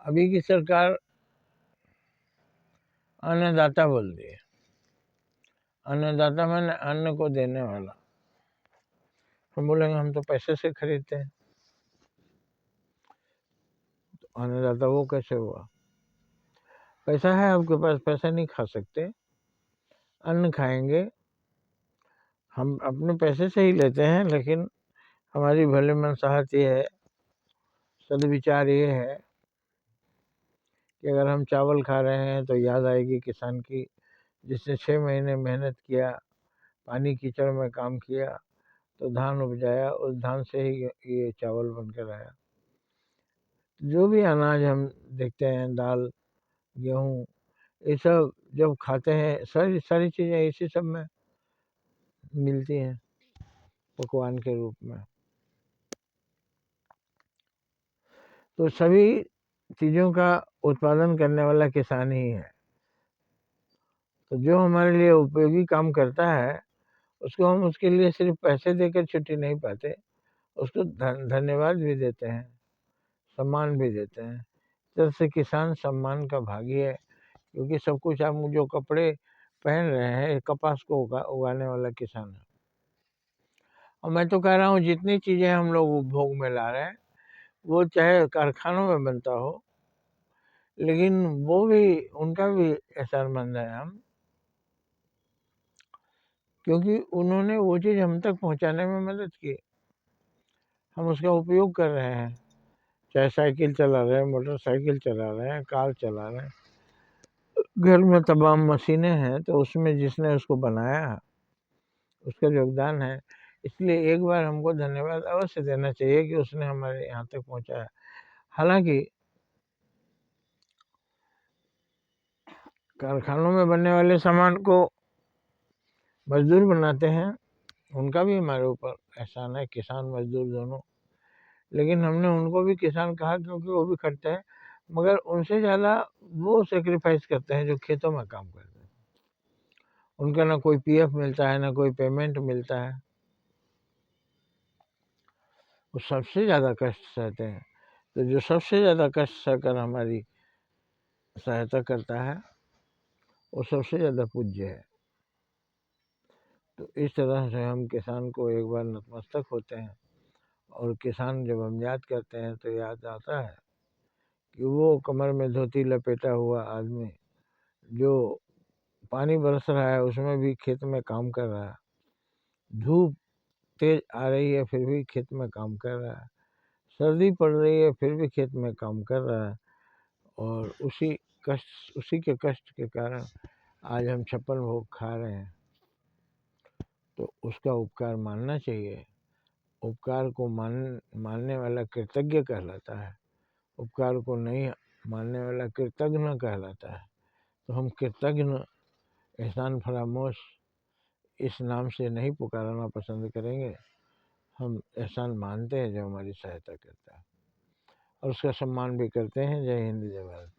अभी की सरकार अन्नदाता बोलती है। अन्नदाता माने अन्न को देने वाला। हम बोलेंगे हम तो पैसे से खरीदते हैं, तो अन्नदाता वो कैसे हुआ? पैसा है आपके पास, पैसा नहीं खा सकते, अन्न खाएंगे। हम अपने पैसे से ही लेते हैं, लेकिन हमारी भले मनसाहत ये है, सदविचार ये है कि अगर हम चावल खा रहे हैं तो याद आएगी किसान की, जिसने 6 महीने मेहनत किया, पानी कीचड़ में काम किया, तो धान उपजाया, उस धान से ही ये चावल बनकर आया। जो भी अनाज हम देखते हैं, दाल, गेहूँ, ये सब जब खाते हैं, सारी सारी चीज़ें इसी सब में मिलती हैं पकवान के रूप में। तो सभी चीज़ों का उत्पादन करने वाला किसान ही है। तो जो हमारे लिए उपयोगी काम करता है, उसको हम उसके लिए सिर्फ पैसे देकर छुट्टी नहीं पाते, उसको धन्यवाद भी देते हैं, सम्मान भी देते हैं। तरह से किसान सम्मान का भागी है, क्योंकि सब कुछ आप जो कपड़े पहन रहे हैं, कपास को उगाने वाला किसान है। और मैं तो कह रहा हूँ जितनी चीज़ें हम लोग उपभोग में ला रहे हैं, वो चाहे कारखानों में बनता हो, लेकिन वो भी, उनका भी एहसानमंद है हम, क्योंकि उन्होंने वो चीज़ हम तक पहुँचाने में मदद की, हम उसका उपयोग कर रहे हैं। चाहे साइकिल चला रहे हैं, मोटरसाइकिल चला रहे हैं, कार चला रहे हैं, घर में तमाम मशीनें हैं, तो उसमें जिसने उसको बनाया उसका योगदान है। इसलिए एक बार हमको धन्यवाद अवश्य देना चाहिए कि उसने हमारे यहाँ तक पहुँचाया। हालांकि कारखानों में बनने वाले सामान को मजदूर बनाते हैं, उनका भी हमारे ऊपर एहसान है, किसान मजदूर दोनों। लेकिन हमने उनको भी किसान कहा क्योंकि वो भी करते हैं, मगर उनसे ज़्यादा वो सेक्रीफाइस करते हैं जो खेतों में काम करते हैं। उनका ना कोई पीएफ मिलता है, ना कोई पेमेंट मिलता है, वो सबसे ज़्यादा कष्ट सहते हैं। तो जो सबसे ज़्यादा कष्ट सहकर हमारी सहायता करता है, वो सबसे ज़्यादा पूज्य है। तो इस तरह से हम किसान को एक बार नतमस्तक होते हैं, और किसान जब हम याद करते हैं तो याद आता है कि वो कमर में धोती लपेटा हुआ आदमी जो पानी बरस रहा है उसमें भी खेत में काम कर रहा है, धूप तेज आ रही है फिर भी खेत में काम कर रहा है, सर्दी पड़ रही है फिर भी खेत में काम कर रहा है, और उसी के कष्ट के कारण आज हम 56 भोग खा रहे हैं। तो उसका उपकार मानना चाहिए। उपकार को मानने वाला कृतज्ञ कहलाता है, उपकार को नहीं मानने वाला कृतज्ञ कहलाता है। तो हम कृतज्ञ, एहसान फरामोश इस नाम से नहीं पुकारना पसंद करेंगे। हम एहसान मानते हैं जो हमारी सहायता करता है, और उसका सम्मान भी करते हैं। जय हिंद, जय भारत।